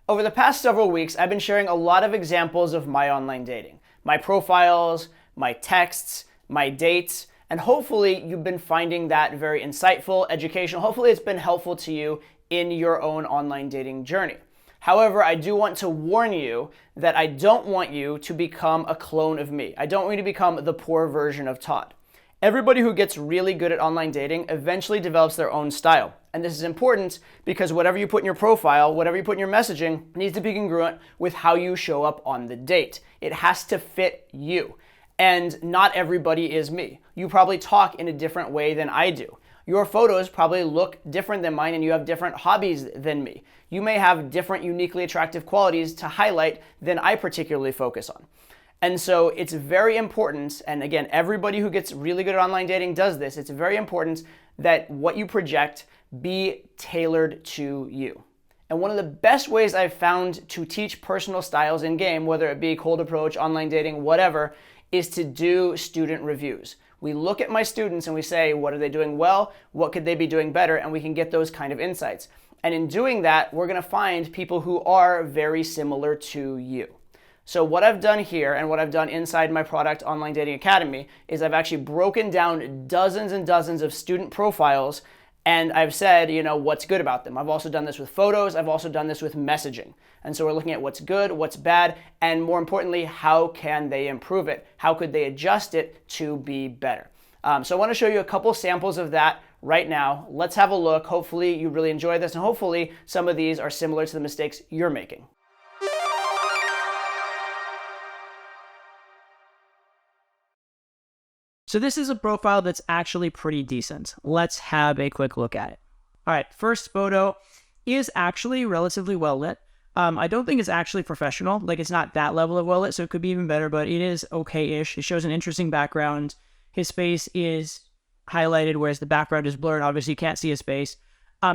Over the past several weeks, I've been sharing a lot of examples of my online dating, my profiles, my texts, my dates, and hopefully you've been finding that very insightful, educational. Hopefully it's been helpful to you in your own online dating journey. However, I do want to warn you that I don't want you to become a clone of me. I don't want you to become the poor version of Todd. Everybody who gets really good at online dating eventually develops their own style. And this is important because whatever you put in your profile, whatever you put in your messaging, needs to be congruent with how you show up on the date. It has to fit you. And not everybody is me. You probably talk in a different way than I do. Your photos probably look different than mine and you have different hobbies than me. You may have different uniquely attractive qualities to highlight than I particularly focus on. And so it's very important, and again, everybody who gets really good at online dating does this, it's very important that what you project be tailored to you. And one of the best ways I've found to teach personal styles in game, whether it be cold approach, online dating, whatever, is to do student reviews. We look at my students and we say, what are they doing well? What could they be doing better? And we can get those kind of insights. And in doing that, we're gonna find people who are very similar to you. So what I've done here and what I've done inside my product Online Dating Academy is I've actually broken down dozens and dozens of student profiles and I've said, what's good about them. I've also done this with photos. I've also done this with messaging. And so we're looking at what's good, what's bad, and more importantly, how can they improve it? How could they adjust it to be better? So I want to show you a couple samples of that right now. Let's have a look. Hopefully you really enjoy this and hopefully some of these are similar to the mistakes you're making. So this is a profile that's actually pretty decent. Let's have a quick look at it. All right, first photo is actually relatively well lit. I don't think it's actually professional. Like it's not that level of well lit, so it could be even better, but it is okay-ish. It shows an interesting background. His face is highlighted, whereas the background is blurred. Obviously, you can't see his face.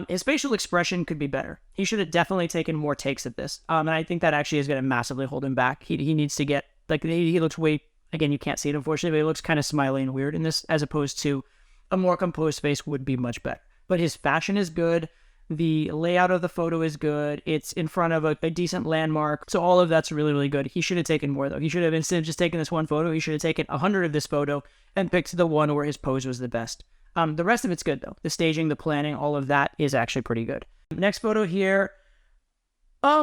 His facial expression could be better. He should have definitely taken more takes at this. And I think that actually is going to massively hold him back. He needs to get, he looks way, again, you can't see it unfortunately, but it looks kind of smiley and weird in this, as opposed to a more composed face would be much better. But his fashion is good. The layout of the photo is good. It's in front of a decent landmark. So all of that's really, really good. He should have taken more though. He should have, instead of just taking this one photo, he should have taken 100 of this photo and picked the one where his pose was the best. The rest of it's good though. The staging, the planning, all of that is actually pretty good. Next photo here.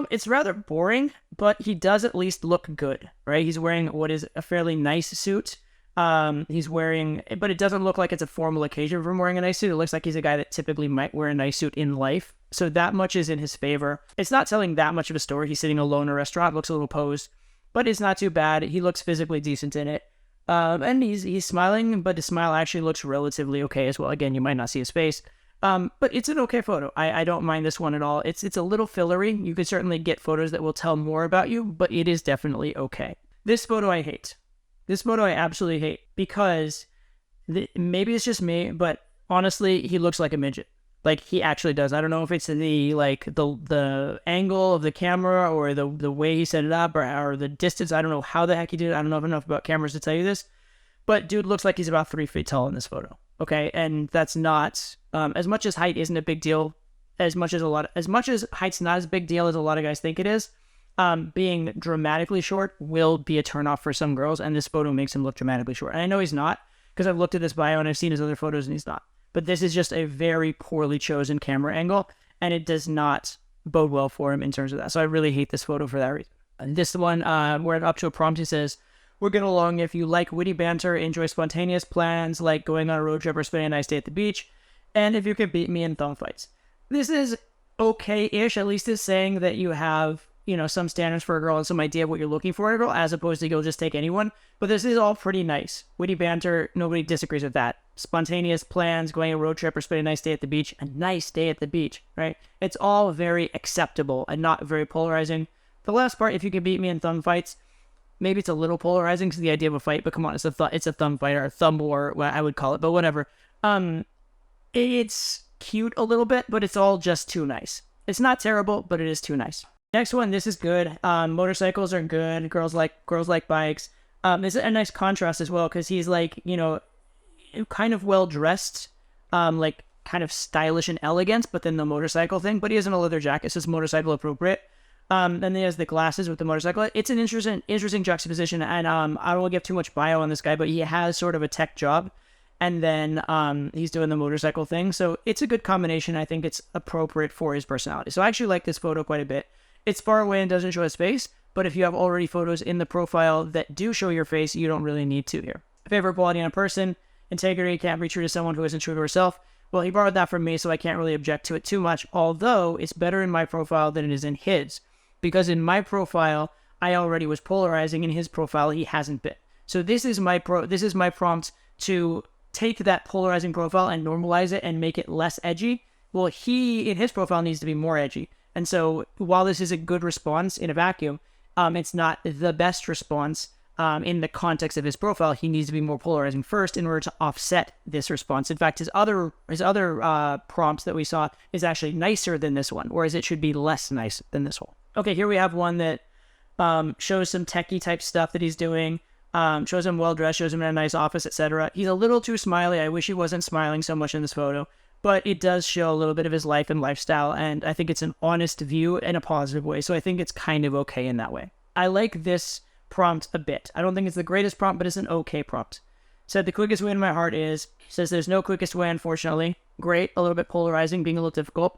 It's rather boring, but he does at least look good, right? He's wearing what is a fairly nice suit. But it doesn't look like it's a formal occasion for him wearing a nice suit. It looks like he's a guy that typically might wear a nice suit in life. So that much is in his favor. It's not telling that much of a story. He's sitting alone in a restaurant, looks a little posed, but it's not too bad. He looks physically decent in it. And he's smiling, but his smile actually looks relatively okay as well. Again, you might not see his face. But it's an okay photo. I don't mind this one at all. It's a little fillery. You could certainly get photos that will tell more about you, but it is definitely okay. This photo I hate. This photo I absolutely hate because maybe it's just me, but honestly, he looks like a midget. Like he actually does. I don't know if it's the angle of the camera or the way he set it up or the distance. I don't know how the heck he did it. I don't know enough about cameras to tell you this, but dude looks like he's about 3 feet tall in this photo. Okay, and that's not as much as height isn't a big deal. As much as height's not as big deal as a lot of guys think it is. Being dramatically short will be a turnoff for some girls, and this photo makes him look dramatically short. And I know he's not, because I've looked at his bio and I've seen his other photos, and he's not. But this is just a very poorly chosen camera angle, and it does not bode well for him in terms of that. So I really hate this photo for that reason. And this one, we're up to a prompt. He says, "We're getting along if you like witty banter, enjoy spontaneous plans like going on a road trip or spending a nice day at the beach, and if you could beat me in thumb fights." This is okay-ish. At least it's saying that you have some standards for a girl and some idea of what you're looking for in a girl, as opposed to you'll just take anyone. But this is all pretty nice. Witty banter, nobody disagrees with that. Spontaneous plans, going on a road trip or spending a nice day at the beach. A nice day at the beach, right? It's all very acceptable and not very polarizing. The last part, if you can beat me in thumb fights, maybe it's a little polarizing because the idea of a fight, but come on, it's a thumb fight or a thumb war, what I would call it, but whatever. It's cute a little bit, but it's all just too nice. It's not terrible, but it is too nice. Next one, this is good. Motorcycles are good. Girls like bikes. It's a nice contrast as well because he's kind of well dressed, kind of stylish and elegant, but then the motorcycle thing. But he has a leather jacket, so it's motorcycle appropriate. And he has the glasses with the motorcycle. It's an interesting juxtaposition. And I don't want to give too much bio on this guy, but he has sort of a tech job, and then he's doing the motorcycle thing. So it's a good combination. I think it's appropriate for his personality. So I actually like this photo quite a bit. It's far away and doesn't show his face, but if you have already photos in the profile that do show your face, you don't really need to here. Favorite quality on a person: integrity, can't be true to someone who isn't true to herself. Well, he borrowed that from me, so I can't really object to it too much, although it's better in my profile than it is in his. Because in my profile, I already was polarizing. In his profile, he hasn't been. So this is my prompt to take that polarizing profile and normalize it and make it less edgy. Well, he, in his profile, needs to be more edgy. And so while this is a good response in a vacuum, it's not the best response in the context of his profile. He needs to be more polarizing first in order to offset this response. In fact, his other prompts that we saw is actually nicer than this one, whereas it should be less nice than this one. Okay, here we have one that shows some techie type stuff that he's doing. Shows him well dressed, shows him in a nice office, etc. He's a little too smiley. I wish he wasn't smiling so much in this photo, but it does show a little bit of his life and lifestyle, and I think it's an honest view in a positive way, so I think it's kind of okay in that way. I like this prompt a bit. I don't think it's the greatest prompt, but it's an okay prompt. Said the quickest way to my heart is, says there's no quickest way, unfortunately. Great, a little bit polarizing, being a little difficult.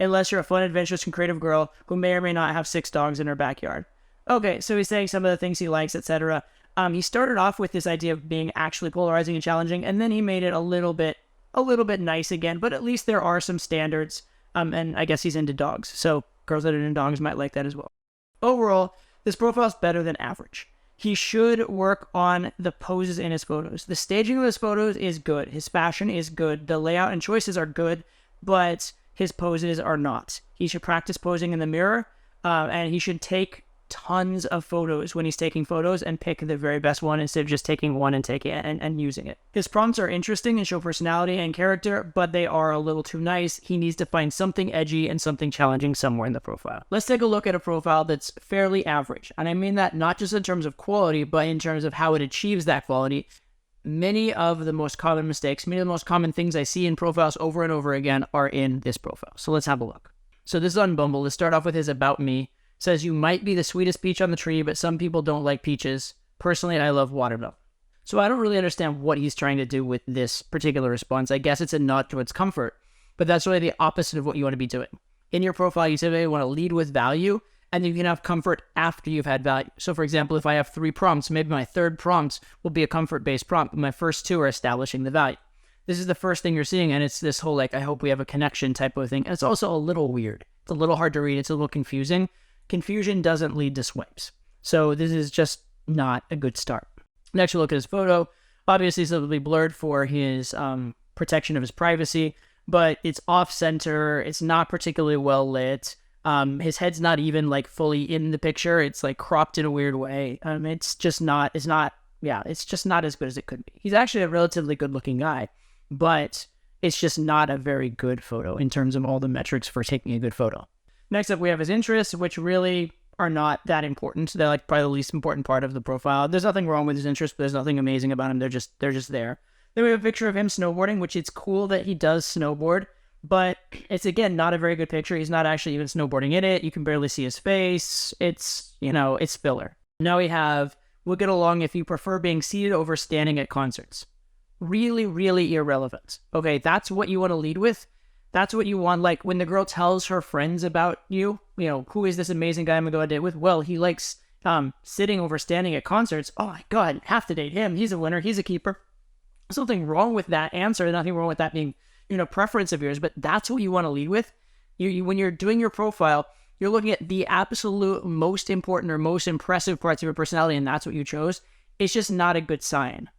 Unless you're a fun, adventurous, and creative girl who may or may not have 6 dogs in her backyard. Okay, so he's saying some of the things he likes, etc. He started off with this idea of being actually polarizing and challenging, and then he made it a little bit nice again, but at least there are some standards, and I guess he's into dogs, so girls that are into dogs might like that as well. Overall, this profile is better than average. He should work on the poses in his photos. The staging of his photos is good. His fashion is good. The layout and choices are good, but his poses are not. He should practice posing in the mirror, and he should take tons of photos when he's taking photos and pick the very best one instead of just taking one and taking it and using it. His prompts are interesting and show personality and character, but they are a little too nice. He needs to find something edgy and something challenging somewhere in the profile. Let's take a look at a profile that's fairly average, and I mean that not just in terms of quality, but in terms of how it achieves that quality. Many of the most common mistakes, many of the most common things I see in profiles over and over again are in this profile. So let's have a look. So this is on Bumble. Let's start off with his About Me. Says, you might be the sweetest peach on the tree, but some people don't like peaches. Personally, I love watermelon. So I don't really understand what he's trying to do with this particular response. I guess it's a nod towards comfort, but that's really the opposite of what you want to be doing. In your profile, you typically want to lead with value, and you can have comfort after you've had value. So for example, if I have 3 prompts, maybe my third prompt will be a comfort-based prompt, but my first 2 are establishing the value. This is the first thing you're seeing, and it's this whole, like, I hope we have a connection type of thing. And it's also a little weird. It's a little hard to read. It's a little confusing. Confusion doesn't lead to swipes. So this is just not a good start. Next, we'll look at his photo. Obviously, it's a little bit blurred for his protection of his privacy, but it's off-center. It's not particularly well lit. His head's not even like fully in the picture. It's like cropped in a weird way. It's just not as good as it could be. He's actually a relatively good-looking guy, but it's just not a very good photo in terms of all the metrics for taking a good photo. Next up, we have his interests, which really are not that important. They're like probably the least important part of the profile. There's nothing wrong with his interests, but there's nothing amazing about him. They're just there. Then we have a picture of him snowboarding, which it's cool that he does snowboard, but it's, again, not a very good picture. He's not actually even snowboarding in it. You can barely see his face. It's filler. Now we have, we'll get along if you prefer being seated over standing at concerts. Really, really irrelevant. Okay, that's what you want to lead with. That's what you want. Like when the girl tells her friends about you, who is this amazing guy I'm going to go on a date with? Well, he likes sitting over standing at concerts. Oh my God, have to date him. He's a winner. He's a keeper. There's nothing wrong with that answer. Nothing wrong with that being, preference of yours, but that's what you want to lead with. When you're doing your profile, you're looking at the absolute most important or most impressive parts of your personality, and that's what you chose. It's just not a good sign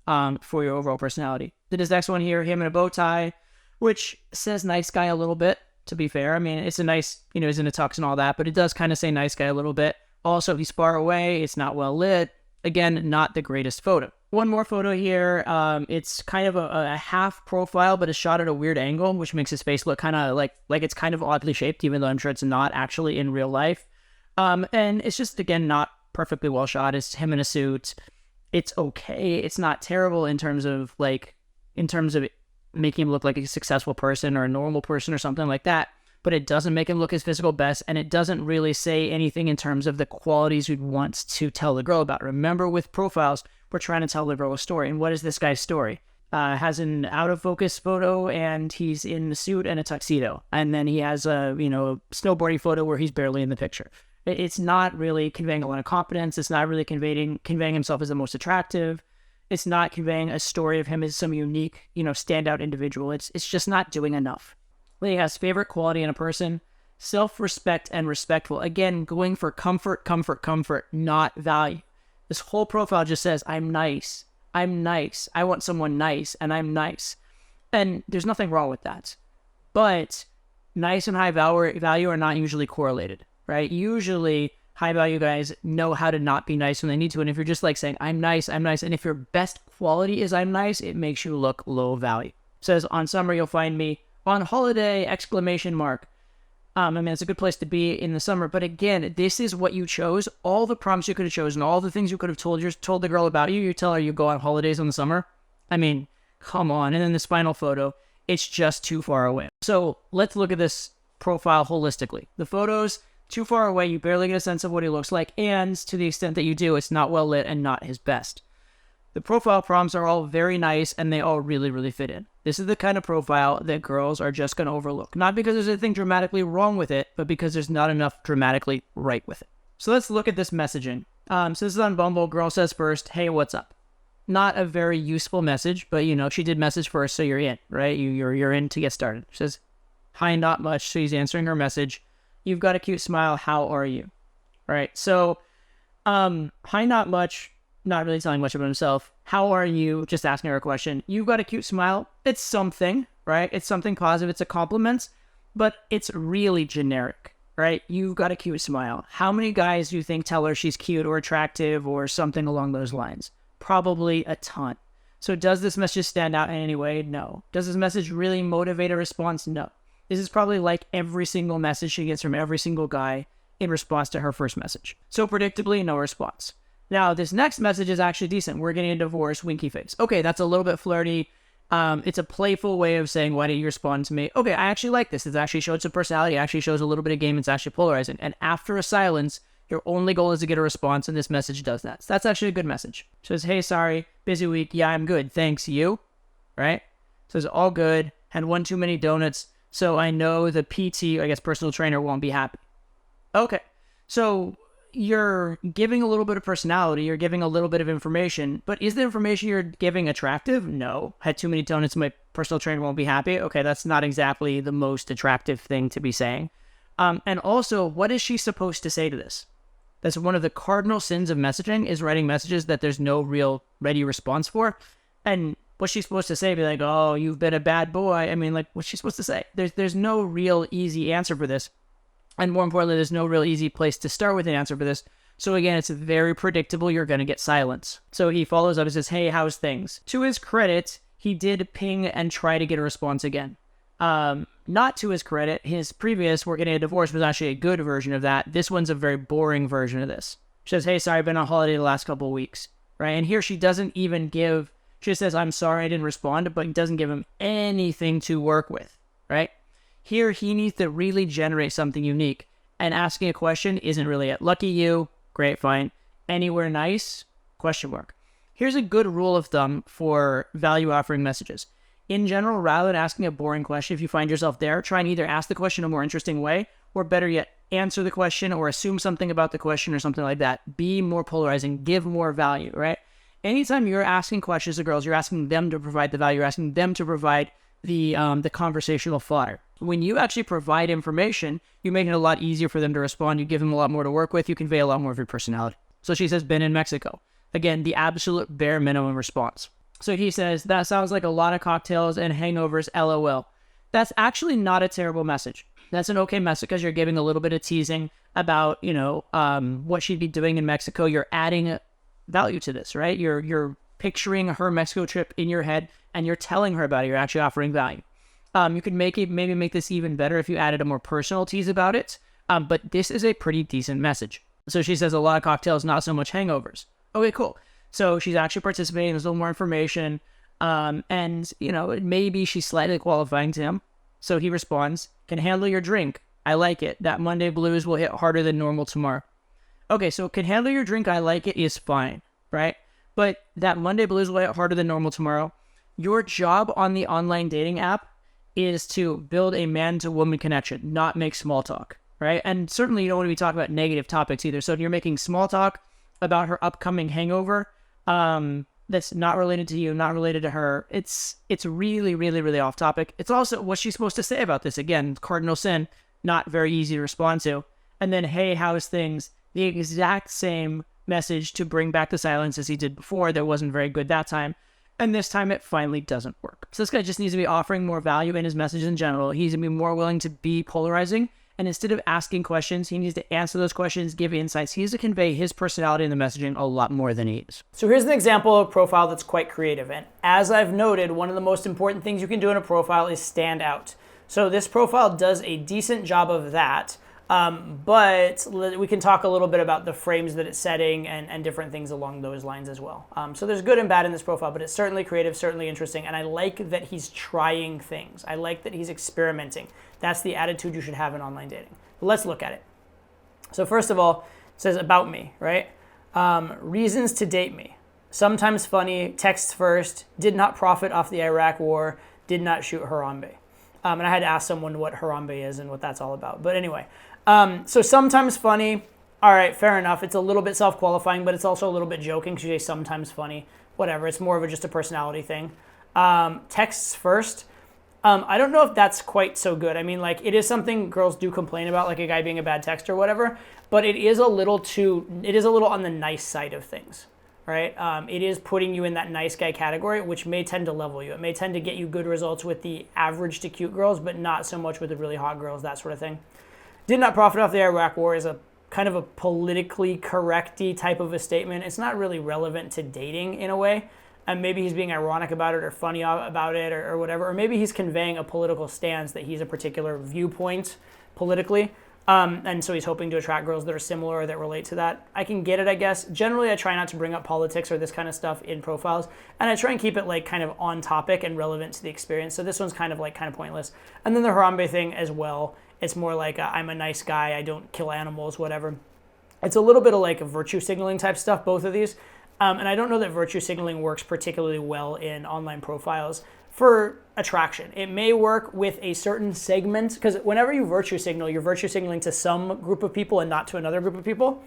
for your overall personality. Then this next one here, him in a bow tie, which says nice guy a little bit, to be fair. I mean, it's a nice, he's in a tux and all that, but it does kind of say nice guy a little bit. Also, he's far away. It's not well lit. Again, not the greatest photo. One more photo here. It's kind of a half profile, but it's shot at a weird angle, which makes his face look kind of like it's kind of oddly shaped, even though I'm sure it's not actually in real life. And it's just, again, not perfectly well shot. It's him in a suit. It's okay. It's not terrible in terms of making him look like a successful person or a normal person or something like that. but it doesn't make him look his physical best, and it doesn't really say anything in terms of the qualities we'd want to tell the girl about. Remember, with profiles, we're trying to tell the girl a story. And what is this guy's story? Has an out of focus photo, and he's in a suit and a tuxedo. And then he has a snowboarding photo where he's barely in the picture. It's not really conveying a lot of confidence. It's not really conveying himself as the most attractive. It's not conveying a story of him as some unique, standout individual. It's just not doing enough. He has favorite quality in a person, self-respect and respectful. Again, going for comfort, not value. This whole profile just says, I'm nice. I'm nice. I want someone nice, and I'm nice. And there's nothing wrong with that. But nice and high value are not usually correlated, right? Usually, high value guys know how to not be nice when they need to. And if you're just like saying, I'm nice, and if your best quality is I'm nice, it makes you look low value. It says, on summer, you'll find me on holiday, exclamation mark. It's a good place to be in the summer. But again, this is what you chose. All the prompts you could have chosen, all the things you could have told the girl about you. You tell her you go on holidays in the summer. Come on. And then this final photo, it's just too far away. So let's look at this profile holistically. The photos, too far away. You barely get a sense of what he looks like. And to the extent that you do, it's not well lit and not his best. The profile prompts are all very nice, and they all really, really fit in. This is the kind of profile that girls are just going to overlook. Not because there's anything dramatically wrong with it, but because there's not enough dramatically right with it. So let's look at this messaging. So this is on Bumble. Girl says first, hey, what's up? Not a very useful message, but she did message first, so you're in, right? You're in to get started. She says, hi, not much. So he's answering her message. You've got a cute smile. How are you? All right. So, hi, not much. Not really telling much about himself. How are you? Just asking her a question. You've got a cute smile. It's something, right? It's something positive. It's a compliment, but it's really generic, right? You've got a cute smile. How many guys do you think tell her she's cute or attractive or something along those lines? Probably a ton. So does this message stand out in any way? No. Does this message really motivate a response? No. This is probably like every single message she gets from every single guy in response to her first message. So predictably, no response. Now, this next message is actually decent. We're getting a divorce, winky face. Okay, that's a little bit flirty. It's a playful way of saying, why didn't you respond to me? Okay, I actually like this. It actually shows some personality. It actually shows a little bit of game. It's actually polarizing. And after a silence, your only goal is to get a response, and this message does that. So that's actually a good message. It says, hey, sorry, busy week. Yeah, I'm good. Thanks, you. Right? It says, all good. Had one too many donuts, so I know the PT, I guess personal trainer, won't be happy. Okay, so you're giving a little bit of personality, you're giving a little bit of information, but is the information you're giving attractive? No. Had too many donuts, my personal trainer won't be happy. Okay, that's not exactly the most attractive thing to be saying. And also, what is she supposed to say to this? That's one of the cardinal sins of messaging, is writing messages that there's no real ready response for. And what's she supposed to say? Be like, oh, you've been a bad boy. What's she supposed to say? There's no real easy answer for this. And more importantly, there's no real easy place to start with an answer for this. So again, it's very predictable. You're going to get silence. So he follows up and says, hey, how's things? To his credit, he did ping and try to get a response again. Not to his credit, his previous We're Getting a Divorce was actually a good version of that. This one's a very boring version of this. She says, hey, sorry, I've been on holiday the last couple of weeks. Right? And here she doesn't even give, she just says, I'm sorry I didn't respond, but doesn't give him anything to work with. Right? Here, he needs to really generate something unique. And asking a question isn't really it. Lucky you. Great, fine. Anywhere nice? Question mark. Here's a good rule of thumb for value offering messages. In general, rather than asking a boring question, if you find yourself there, try and either ask the question in a more interesting way, or better yet, answer the question or assume something about the question or something like that. Be more polarizing. Give more value, right? Anytime you're asking questions to girls, you're asking them to provide the value. You're asking them to provide the conversational fodder. When you actually provide information, you make it a lot easier for them to respond. You give them a lot more to work with. You convey a lot more of your personality. So she says, been in Mexico. Again, the absolute bare minimum response. So he says, that sounds like a lot of cocktails and hangovers, LOL. That's actually not a terrible message. That's an okay message because you're giving a little bit of teasing about, what she'd be doing in Mexico. You're adding value to this, right? You're picturing her Mexico trip in your head and you're telling her about it. You're actually offering value. You could maybe make this even better if you added a more personal tease about it. But this is a pretty decent message. So she says a lot of cocktails, not so much hangovers. Okay, cool. So she's actually participating. There's a little more information. And maybe she's slightly qualifying to him. So he responds, can handle your drink. I like it. That Monday blues will hit harder than normal tomorrow. Okay, so can handle your drink, I like it is fine, right? But that Monday blues will hit harder than normal tomorrow. Your job on the online dating app is to build a man-to-woman connection, not make small talk, right? And certainly you don't want to be talking about negative topics either. So if you're making small talk about her upcoming hangover, that's not related to you, not related to her, it's really, really, really off topic. It's also what's she supposed to say about this? Again, cardinal sin, not very easy to respond to. And then, hey, how's things? The exact same message to bring back the silence as he did before. That wasn't very good that time. And this time it finally doesn't work. So this guy just needs to be offering more value in his message in general. He's going to be more willing to be polarizing. And instead of asking questions, he needs to answer those questions, give insights. He needs to convey his personality in the messaging a lot more than he is. So here's an example of a profile that's quite creative. And as I've noted, one of the most important things you can do in a profile is stand out. So this profile does a decent job of that. But we can talk a little bit about the frames that it's setting and different things along those lines as well. So there's good and bad in this profile, but it's certainly creative, certainly interesting. And I like that he's trying things. I like that he's experimenting. That's the attitude you should have in online dating. But let's look at it. So first of all, it says about me, right? Reasons to date me. Sometimes funny, texts first, did not profit off the Iraq war, did not shoot Harambe. And I had to ask someone what Harambe is and what that's all about. But anyway, so sometimes funny. All right, fair enough. It's a little bit self-qualifying, but it's also a little bit joking because you say sometimes funny. Whatever. It's more of just a personality thing. Texts first. I don't know if that's quite so good. I mean, like, it is something girls do complain about, like a guy being a bad texter or whatever. But it is a little on the nice side of things. Right? It is putting you in that nice guy category, which may tend to level you. It may tend to get you good results with the average to cute girls, but not so much with the really hot girls, that sort of thing. Did not profit off the Iraq war is a kind of a politically correct-y type of a statement. It's not really relevant to dating in a way. And maybe he's being ironic about it or funny about it or whatever. Or maybe he's conveying a political stance that he's a particular viewpoint politically. And so he's hoping to attract girls that are similar or that relate to that. I can get it, I guess. Generally, I try not to bring up politics or this kind of stuff in profiles. And I try and keep it like kind of on topic and relevant to the experience. So this one's kind of pointless. And then the Harambe thing as well. It's more like I'm a nice guy. I don't kill animals, whatever. It's a little bit of like a virtue signaling type stuff, both of these. And I don't know that virtue signaling works particularly well in online profiles for attraction. It may work with a certain segment, because whenever you virtue signal, you're virtue signaling to some group of people and not to another group of people.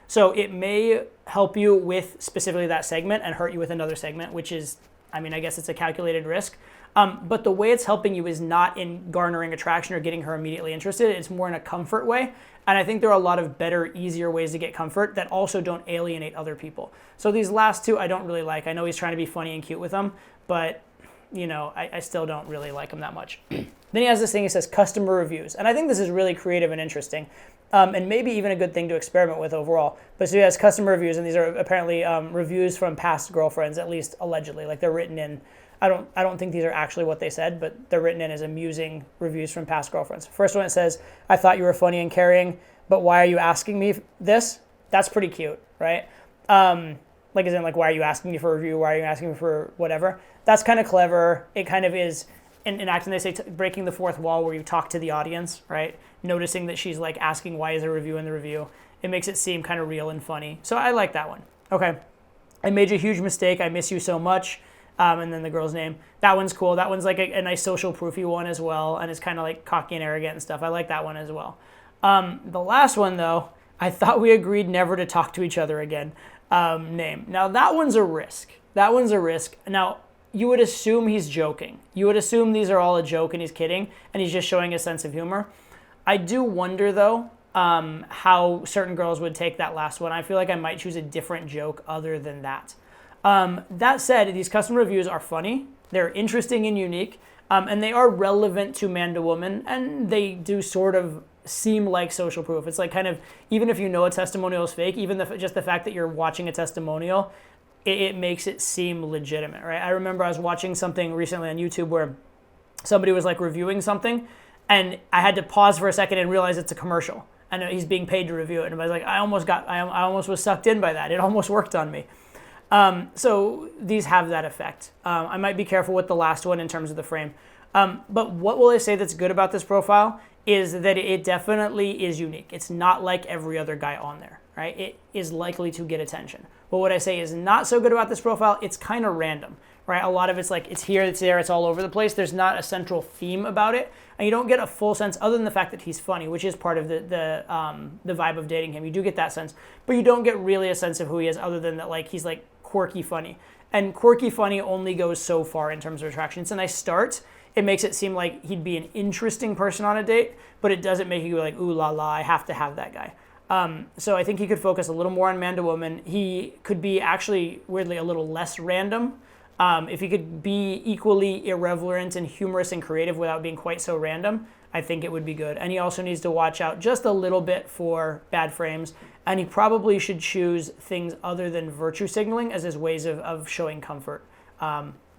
So it may help you with specifically that segment and hurt you with another segment, which is, I mean, I guess it's a calculated risk. But the way it's helping you is not in garnering attraction or getting her immediately interested. It's more in a comfort way. And I think there are a lot of better, easier ways to get comfort that also don't alienate other people. So these last two I don't really like. I know he's trying to be funny and cute with them, but you know, I still don't really like him that much. Then he has this thing, he says customer reviews. And I think this is really creative and interesting. And maybe even a good thing to experiment with overall. But so he has customer reviews, and these are apparently reviews from past girlfriends, at least allegedly. Like they're written in, I don't think these are actually what they said, but they're written in as amusing reviews from past girlfriends. First one, it says, I thought you were funny and caring, but why are you asking me this? That's pretty cute, right? Like as in like, why are you asking me for a review? Why are you asking me for whatever? That's kind of clever. It kind of is in acting, they say breaking the fourth wall where you talk to the audience, right? Noticing that she's like asking why is there a review in the review. It makes it seem kind of real and funny. So I like that one. Okay. I made a huge mistake. I miss you so much. And then the girl's name. That one's cool. That one's like a nice social proofy one as well. And it's kind of like cocky and arrogant and stuff. I like that one as well. The last one though, I thought we agreed never to talk to each other again. Name. Now that one's a risk. That one's a risk. Now, you would assume he's joking. You would assume these are all a joke and he's kidding and he's just showing a sense of humor. I do wonder though, how certain girls would take that last one. I feel like I might choose a different joke other than that. That said, these custom reviews are funny. They're interesting and unique, and they are relevant to man to woman, and they do sort of seem like social proof. It's like kind of, even if you know a testimonial is fake, even just the fact that you're watching a testimonial, it makes it seem legitimate, right? I remember I was watching something recently on YouTube where somebody was like reviewing something, and I had to pause for a second and realize it's a commercial, and he's being paid to review it. And I was like, I almost was sucked in by that. It almost worked on me. So these have that effect. I might be careful with the last one in terms of the frame. But what will I say that's good about this profile is that it definitely is unique. It's not like every other guy on there, right? It is likely to get attention. But what I say is not so good about this profile, it's kind of random, right? A lot of it's like, it's here, it's there, it's all over the place. There's not a central theme about it. And you don't get a full sense, other than the fact that he's funny, which is part of the vibe of dating him. You do get that sense, but you don't get really a sense of who he is other than that, like, he's like quirky funny. And quirky funny only goes so far in terms of attraction. It's a nice start. It makes it seem like he'd be an interesting person on a date, but it doesn't make you go like, ooh la la, I have to have that guy. So I think he could focus a little more on man to woman. He could be actually, weirdly, a little less random. If he could be equally irreverent and humorous and creative without being quite so random, I think it would be good. And he also needs to watch out just a little bit for bad frames. And he probably should choose things other than virtue signaling as his ways of showing comfort,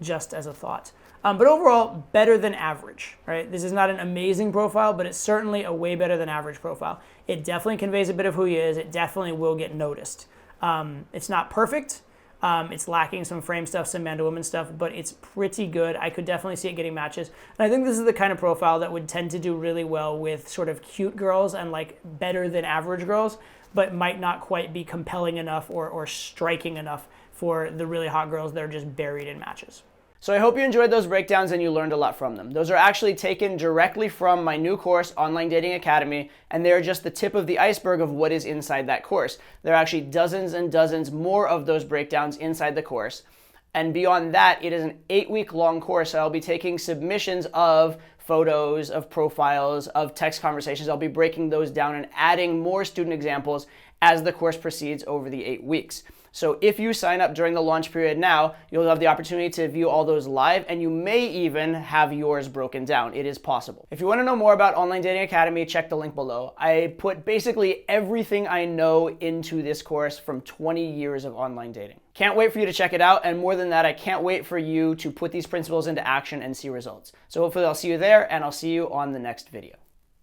just as a thought. But overall, better than average, right? This is not an amazing profile, but it's certainly a way better than average profile. It definitely conveys a bit of who he is. It definitely will get noticed. It's not perfect. It's lacking some frame stuff, some man-to-woman stuff, but it's pretty good. I could definitely see it getting matches. And I think this is the kind of profile that would tend to do really well with sort of cute girls and like better than average girls, but might not quite be compelling enough or striking enough for the really hot girls that are just buried in matches. So I hope you enjoyed those breakdowns and you learned a lot from them. Those are actually taken directly from my new course, Online Dating Academy, and they're just the tip of the iceberg of what is inside that course. There are actually dozens and dozens more of those breakdowns inside the course. And beyond that, it is an 8-week-long course. So I'll be taking submissions of photos, of profiles, of text conversations. I'll be breaking those down and adding more student examples as the course proceeds over the 8 weeks. So if you sign up during the launch period now, you'll have the opportunity to view all those live, and you may even have yours broken down. It is possible. If you want to know more about Online Dating Academy, check the link below. I put basically everything I know into this course from 20 years of online dating. Can't wait for you to check it out, and more than that, I can't wait for you to put these principles into action and see results. So hopefully I'll see you there, and I'll see you on the next video.